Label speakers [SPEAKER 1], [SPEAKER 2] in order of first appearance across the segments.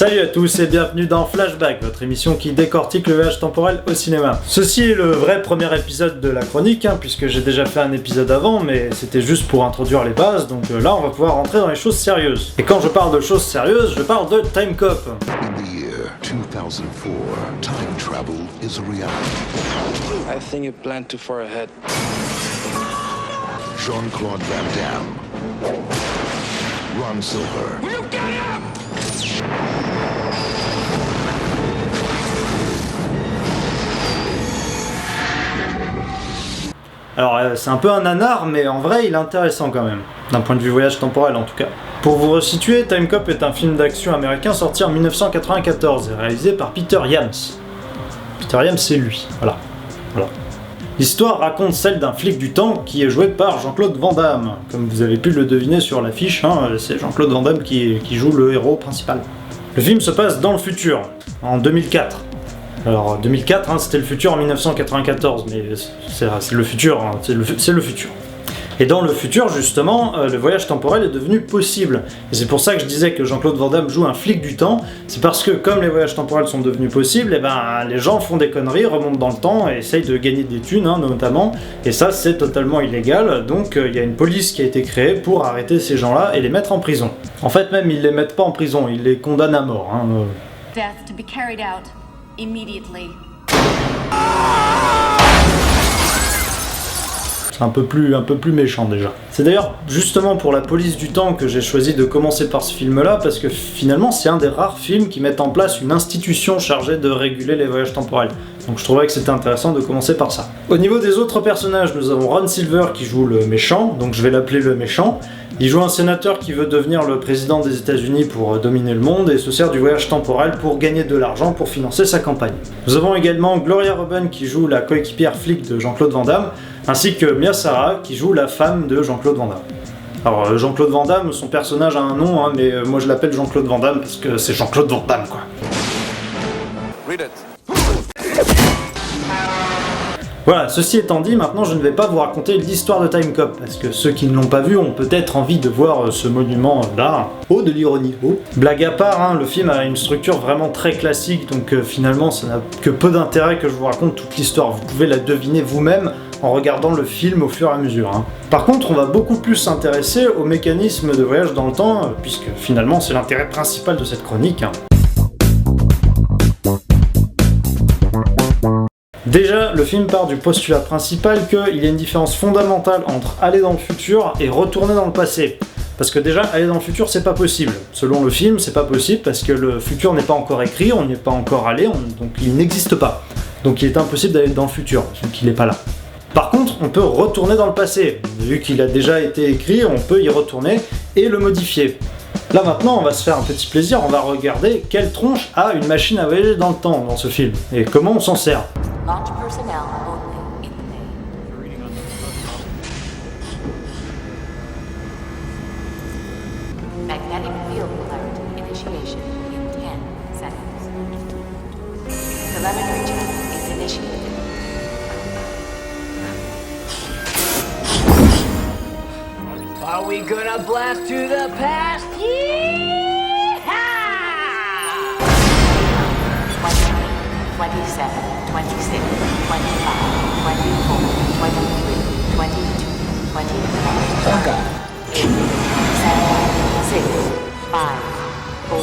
[SPEAKER 1] Salut à tous et bienvenue dans Flashback, votre émission qui décortique le voyage temporel au cinéma. Ceci est le vrai premier épisode de la chronique, puisque j'ai déjà fait un épisode avant, mais c'était juste pour introduire les bases, donc là on va pouvoir rentrer dans les choses sérieuses. Et quand je parle de choses sérieuses, je parle de Time Cop.
[SPEAKER 2] In the year 2004, time travel is a reality.
[SPEAKER 3] I think you planned too far ahead.
[SPEAKER 2] Jean-Claude Van Damme. Ron Silver. Will you get him?
[SPEAKER 1] Alors c'est un peu un nanar, mais en vrai il est intéressant quand même, d'un point de vue voyage temporel en tout cas. Pour vous resituer, Time Cop est un film d'action américain sorti en 1994 et réalisé par Peter Yams. Peter Yams c'est lui, voilà. L'histoire raconte celle d'un flic du temps qui est joué par Jean-Claude Van Damme. Comme vous avez pu le deviner sur l'affiche, c'est Jean-Claude Van Damme qui joue le héros principal. Le film se passe dans le futur, en 2004. Alors 2004, c'était le futur en 1994, mais c'est le futur, c'est le futur. Et dans le futur, justement, le voyage temporel est devenu possible. Et c'est pour ça que je disais que Jean-Claude Van Damme joue un flic du temps, c'est parce que comme les voyages temporels sont devenus possibles, les gens font des conneries, remontent dans le temps et essayent de gagner des thunes, notamment, et ça c'est totalement illégal, donc il y a une police qui a été créée pour arrêter ces gens-là et les mettre en prison. En fait même, ils les mettent pas en prison, ils les condamnent à mort.
[SPEAKER 4] Death to be carried out immediately.
[SPEAKER 1] C'est un peu plus méchant déjà. C'est d'ailleurs justement pour la police du temps que j'ai choisi de commencer par ce film-là, parce que finalement c'est un des rares films qui mettent en place une institution chargée de réguler les voyages temporels. Donc je trouvais que c'était intéressant de commencer par ça. Au niveau des autres personnages, nous avons Ron Silver qui joue le méchant, donc je vais l'appeler le méchant. Il joue un sénateur qui veut devenir le président des États-Unis pour dominer le monde et se sert du voyage temporel pour gagner de l'argent pour financer sa campagne. Nous avons également Gloria Robin qui joue la coéquipière flic de Jean-Claude Van Damme, ainsi que Mia Sara qui joue la femme de Jean-Claude Van Damme. Alors Jean-Claude Van Damme, son personnage a un nom, mais moi je l'appelle Jean-Claude Van Damme parce que c'est Jean-Claude Van Damme quoi.
[SPEAKER 3] Read it.
[SPEAKER 1] Voilà, ceci étant dit, maintenant je ne vais pas vous raconter l'histoire de Time Cop, parce que ceux qui ne l'ont pas vu ont peut-être envie de voir ce monument d'art. Oh, de l'ironie, oh. Blague à part, le film a une structure vraiment très classique, donc finalement ça n'a que peu d'intérêt que je vous raconte toute l'histoire. Vous pouvez la deviner vous-même en regardant le film au fur et à mesure. Par contre, on va beaucoup plus s'intéresser au mécanisme de voyage dans le temps, puisque finalement c'est l'intérêt principal de cette chronique. Déjà, le film part du postulat principal qu'il y a une différence fondamentale entre aller dans le futur et retourner dans le passé. Parce que déjà, aller dans le futur, c'est pas possible. Selon le film, c'est pas possible parce que le futur n'est pas encore écrit, on n'y est pas encore allé, donc il n'existe pas. Donc il est impossible d'aller dans le futur, vu qu'il n'est pas là. Par contre, on peut retourner dans le passé. Vu qu'il a déjà été écrit, on peut y retourner et le modifier. Là maintenant, on va se faire un petit plaisir, on va regarder quelle tronche a une machine à voyager dans le temps dans ce film, et comment on s'en sert.
[SPEAKER 4] Launch personnel only in the bay. Magnetic field alert initiation in 10 seconds. Telemetry check is initiated.
[SPEAKER 5] Are we gonna blast to the past? Yeehaw!
[SPEAKER 4] 27, 26, 25, 24, 23, 22, 24, 8, 7, 6, 5, 4, 3,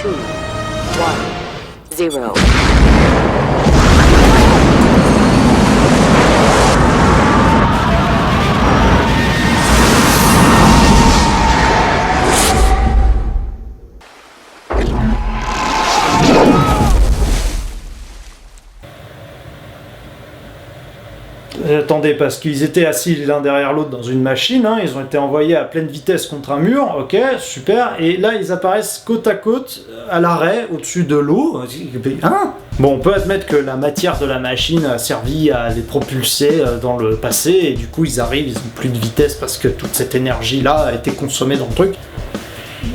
[SPEAKER 4] 2, 1, 0.
[SPEAKER 1] Attendez, parce qu'ils étaient assis l'un derrière l'autre dans une machine, ils ont été envoyés à pleine vitesse contre un mur, ok, super, et là ils apparaissent côte à côte, à l'arrêt, au-dessus de l'eau, Bon, on peut admettre que la matière de la machine a servi à les propulser dans le passé, et du coup ils arrivent, ils ont plus de vitesse parce que toute cette énergie-là a été consommée dans le truc.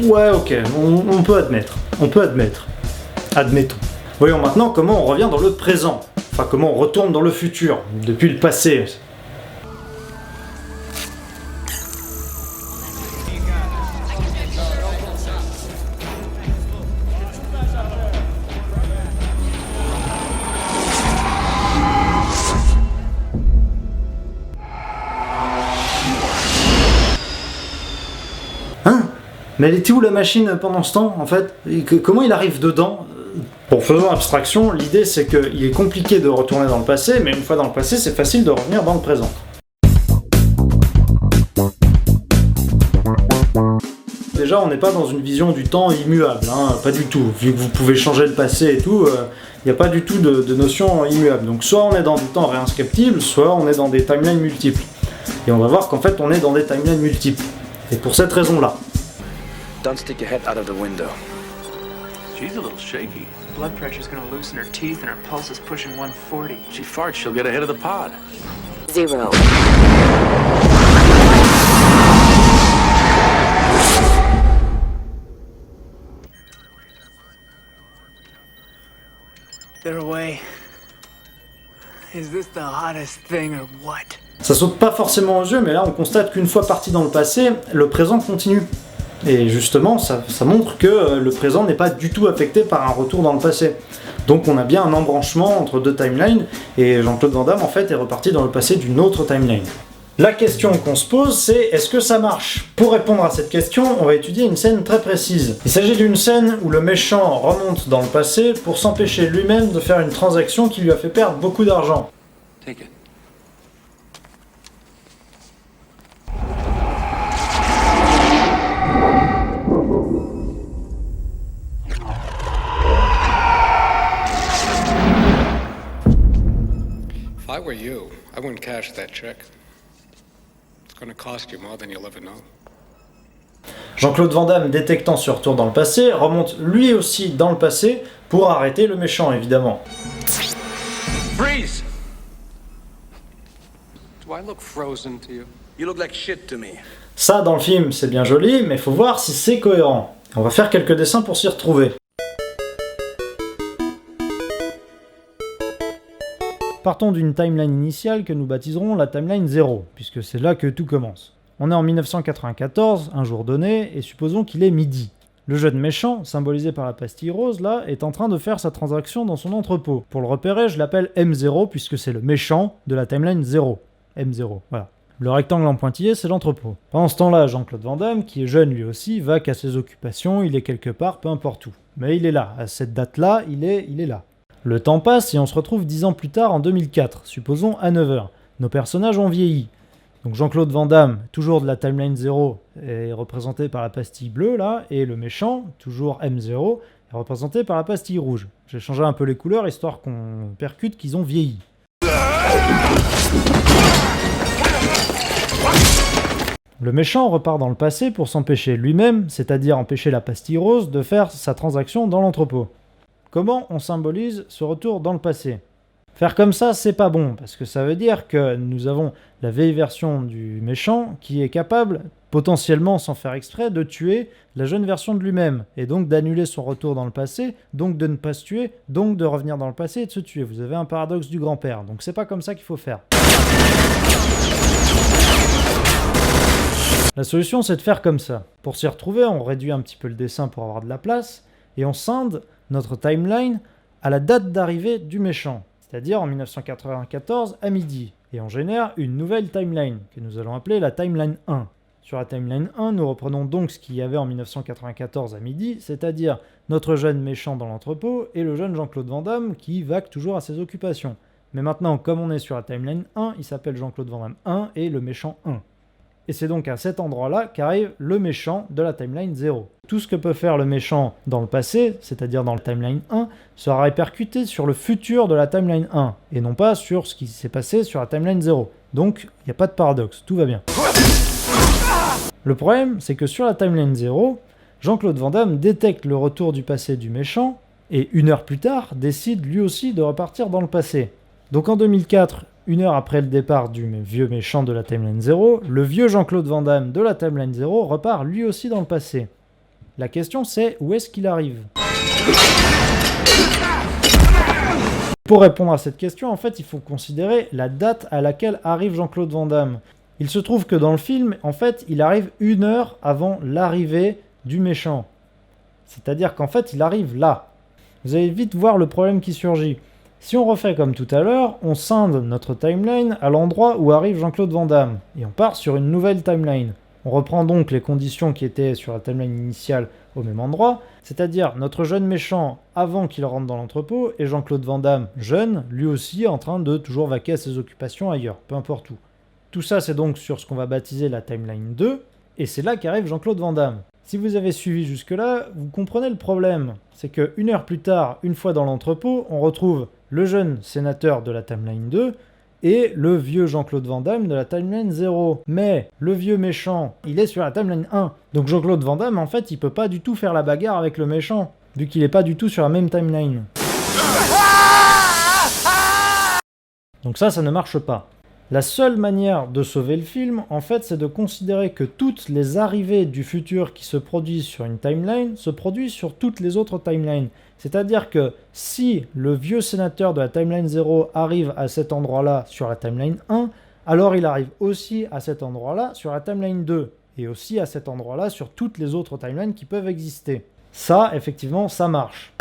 [SPEAKER 1] Ouais, ok, on peut admettre, admettons. Voyons maintenant comment on revient dans le présent. Enfin, comment on retourne dans le futur, depuis le passé. Mais elle était où la machine pendant ce temps, en fait? Et comment il arrive dedans? Bon, faisons abstraction, l'idée c'est qu'il est compliqué de retourner dans le passé, mais une fois dans le passé, c'est facile de revenir dans le présent. Déjà, on n'est pas dans une vision du temps immuable, hein, pas du tout. Vu que vous pouvez changer le passé et tout, il n'y a pas du tout de notion immuable. Donc soit on est dans du temps réinscriptible, soit on est dans des timelines multiples. Et on va voir qu'en fait, on est dans des timelines multiples. Et pour cette raison-là.
[SPEAKER 3] Don't stick your head out of the window.
[SPEAKER 6] She's a little shaky. Blood pressure's gonna loosen her teeth and her pulse is pushing 140.
[SPEAKER 3] She farts, she'll get ahead of the pod.
[SPEAKER 7] 0.
[SPEAKER 6] They're away. Is this the hottest thing or what?
[SPEAKER 1] Ça saute pas forcément aux yeux, mais là on constate qu'une fois parti dans le passé, le présent continue. Et justement, ça montre que le présent n'est pas du tout affecté par un retour dans le passé. Donc on a bien un embranchement entre deux timelines, et Jean-Claude Van Damme en fait est reparti dans le passé d'une autre timeline. La question qu'on se pose, c'est est-ce que ça marche? Pour répondre à cette question, on va étudier une scène très précise. Il s'agit d'une scène où le méchant remonte dans le passé pour s'empêcher lui-même de faire une transaction qui lui a fait perdre beaucoup d'argent.
[SPEAKER 3] Take it.
[SPEAKER 8] If I were you, I wouldn't cash that check. It's gonna cost you more than you'll ever know.
[SPEAKER 1] Jean-Claude Van Damme, détectant ce retour dans le passé, remonte lui aussi dans le passé pour arrêter le méchant, évidemment.
[SPEAKER 3] Freeze!
[SPEAKER 8] Do I look frozen to you?
[SPEAKER 3] You look like shit to me.
[SPEAKER 1] Ça, dans le film, c'est bien joli, mais faut voir si c'est cohérent. On va faire quelques dessins pour s'y retrouver. Partons d'une timeline initiale que nous baptiserons la timeline 0, puisque c'est là que tout commence. On est en 1994, un jour donné, et supposons qu'il est midi. Le jeune méchant, symbolisé par la pastille rose, là, est en train de faire sa transaction dans son entrepôt. Pour le repérer, je l'appelle M0, puisque c'est le méchant de la timeline 0. M0, voilà. Le rectangle en pointillé, c'est l'entrepôt. Pendant ce temps-là, Jean-Claude Van Damme, qui est jeune lui aussi, va qu'à ses occupations, il est quelque part, peu importe où. Mais il est là, à cette date-là, il est là. Le temps passe et on se retrouve 10 ans plus tard en 2004, supposons à 9h. Nos personnages ont vieilli. Donc Jean-Claude Van Damme, toujours de la timeline 0, est représenté par la pastille bleue, là, et le méchant, toujours M0, est représenté par la pastille rouge. J'ai changé un peu les couleurs, histoire qu'on percute qu'ils ont vieilli. Le méchant repart dans le passé pour s'empêcher lui-même, c'est-à-dire empêcher la pastille rose, de faire sa transaction dans l'entrepôt. Comment on symbolise ce retour dans le passé? Faire comme ça, c'est pas bon, parce que ça veut dire que nous avons la vieille version du méchant qui est capable, potentiellement sans faire exprès, de tuer la jeune version de lui-même, et donc d'annuler son retour dans le passé, donc de ne pas se tuer, donc de revenir dans le passé et de se tuer. Vous avez un paradoxe du grand-père, donc c'est pas comme ça qu'il faut faire. La solution, c'est de faire comme ça. Pour s'y retrouver, on réduit un petit peu le dessin pour avoir de la place, et on scinde notre timeline à la date d'arrivée du méchant, c'est-à-dire en 1994 à midi, et on génère une nouvelle timeline, que nous allons appeler la timeline 1. Sur la timeline 1, nous reprenons donc ce qu'il y avait en 1994 à midi, c'est-à-dire notre jeune méchant dans l'entrepôt et le jeune Jean-Claude Van Damme qui vaque toujours à ses occupations. Mais maintenant, comme on est sur la timeline 1, il s'appelle Jean-Claude Van Damme 1 et le méchant 1. Et c'est donc à cet endroit-là qu'arrive le méchant de la timeline 0. Tout ce que peut faire le méchant dans le passé, c'est-à-dire dans la timeline 1, sera répercuté sur le futur de la timeline 1, et non pas sur ce qui s'est passé sur la timeline 0. Donc, il n'y a pas de paradoxe, tout va bien. Le problème, c'est que sur la timeline 0, Jean-Claude Van Damme détecte le retour du passé du méchant, et une heure plus tard, décide lui aussi de repartir dans le passé. Donc en 2004, une heure après le départ du vieux méchant de la timeline 0, le vieux Jean-Claude Van Damme de la timeline 0 repart lui aussi dans le passé. La question c'est, où est-ce qu'il arrive? Pour répondre à cette question, en fait, il faut considérer la date à laquelle arrive Jean-Claude Van Damme. Il se trouve que dans le film, en fait, il arrive une heure avant l'arrivée du méchant. C'est-à-dire qu'en fait, il arrive là. Vous allez vite voir le problème qui surgit. Si on refait comme tout à l'heure, on scinde notre timeline à l'endroit où arrive Jean-Claude Van Damme, et on part sur une nouvelle timeline. On reprend donc les conditions qui étaient sur la timeline initiale au même endroit, c'est-à-dire notre jeune méchant avant qu'il rentre dans l'entrepôt et Jean-Claude Van Damme, jeune, lui aussi en train de toujours vaquer à ses occupations ailleurs, peu importe où. Tout ça c'est donc sur ce qu'on va baptiser la timeline 2, et c'est là qu'arrive Jean-Claude Van Damme. Si vous avez suivi jusque-là, vous comprenez le problème. C'est que 1 heure plus tard, une fois dans l'entrepôt, on retrouve le jeune sénateur de la timeline 2 et le vieux Jean-Claude Van Damme de la timeline 0. Mais le vieux méchant, il est sur la timeline 1. Donc Jean-Claude Van Damme, en fait, il peut pas du tout faire la bagarre avec le méchant, vu qu'il est pas du tout sur la même timeline. Donc ça ne marche pas. La seule manière de sauver le film, en fait, c'est de considérer que toutes les arrivées du futur qui se produisent sur une timeline se produisent sur toutes les autres timelines. C'est-à-dire que si le vieux sénateur de la timeline 0 arrive à cet endroit-là sur la timeline 1, alors il arrive aussi à cet endroit-là sur la timeline 2, et aussi à cet endroit-là sur toutes les autres timelines qui peuvent exister. Ça, effectivement, ça marche.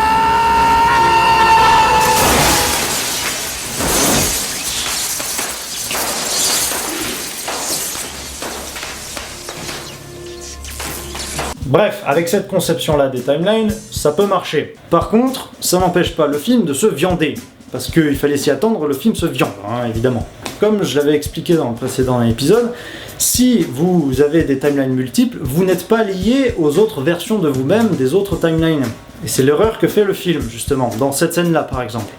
[SPEAKER 1] Bref, avec cette conception-là des timelines, ça peut marcher. Par contre, ça n'empêche pas le film de se viander. Parce qu'il fallait s'y attendre, le film se viande, hein, évidemment. Comme je l'avais expliqué dans le précédent épisode, si vous avez des timelines multiples, vous n'êtes pas lié aux autres versions de vous-même des autres timelines. Et c'est l'erreur que fait le film, justement, dans cette scène-là, par exemple.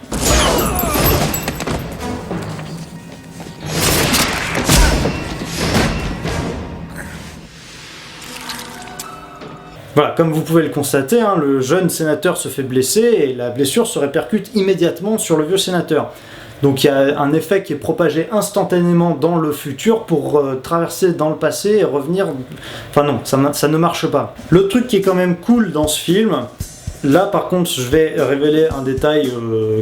[SPEAKER 1] Voilà, comme vous pouvez le constater, hein, le jeune sénateur se fait blesser et la blessure se répercute immédiatement sur le vieux sénateur. Donc il y a un effet qui est propagé instantanément dans le futur pour traverser dans le passé et revenir... Enfin non, ça ne marche pas. Le truc qui est quand même cool dans ce film, là par contre je vais révéler un détail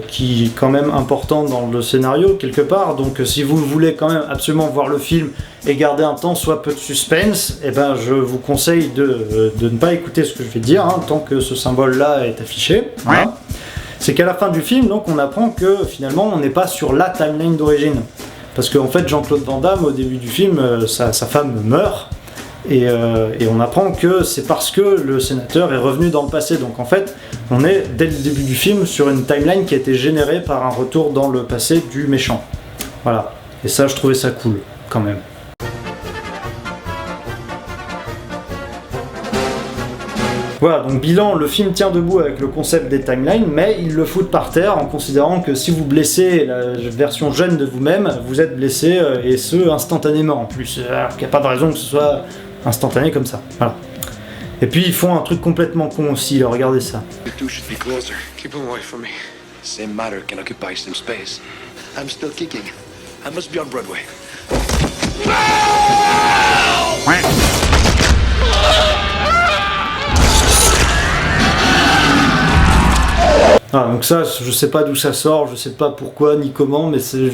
[SPEAKER 1] qui est quand même important dans le scénario quelque part, donc si vous voulez quand même absolument voir le film et garder un temps soit peu de suspense, eh ben je vous conseille de ne pas écouter ce que je vais dire, hein, tant que ce symbole là est affiché. Voilà. C'est qu'à la fin du film, donc, on apprend que finalement on n'est pas sur la timeline d'origine. Parce qu'en fait Jean-Claude Van Damme au début du film, sa femme meurt, et on apprend que c'est parce que le sénateur est revenu dans le passé. Donc en fait, on est dès le début du film sur une timeline qui a été générée par un retour dans le passé du méchant. Voilà. Et ça, je trouvais ça cool, quand même. Voilà, donc bilan, le film tient debout avec le concept des timelines, mais il le fout par terre en considérant que si vous blessez la version jeune de vous-même, vous êtes blessé, et ce, instantanément en plus. Alors qu'il n'y a pas de raison que ce soit instantané comme ça. Voilà. Et puis ils font un truc complètement con aussi, là, regardez ça.
[SPEAKER 3] You two should be closer. Keep him away from me. Same matter can occupy some space. I'm still kicking. I must be on Broadway.
[SPEAKER 1] Ah, donc ça, je sais pas d'où ça sort, je sais pas pourquoi ni comment, mais c'est...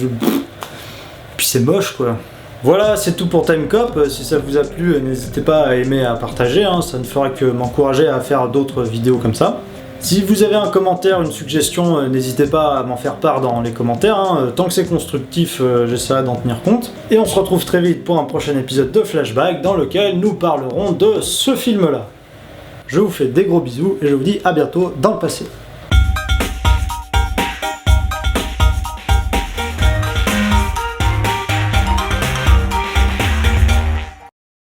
[SPEAKER 1] Puis c'est moche, quoi. Voilà, c'est tout pour Time Cop. Si ça vous a plu, n'hésitez pas à aimer, à partager, hein, ça ne fera que m'encourager à faire d'autres vidéos comme ça. Si vous avez un commentaire, une suggestion, n'hésitez pas à m'en faire part dans les commentaires, hein. Tant que c'est constructif, j'essaierai d'en tenir compte. Et on se retrouve très vite pour un prochain épisode de Flashback, dans lequel nous parlerons de ce film-là. Je vous fais des gros bisous, et je vous dis à bientôt dans le passé.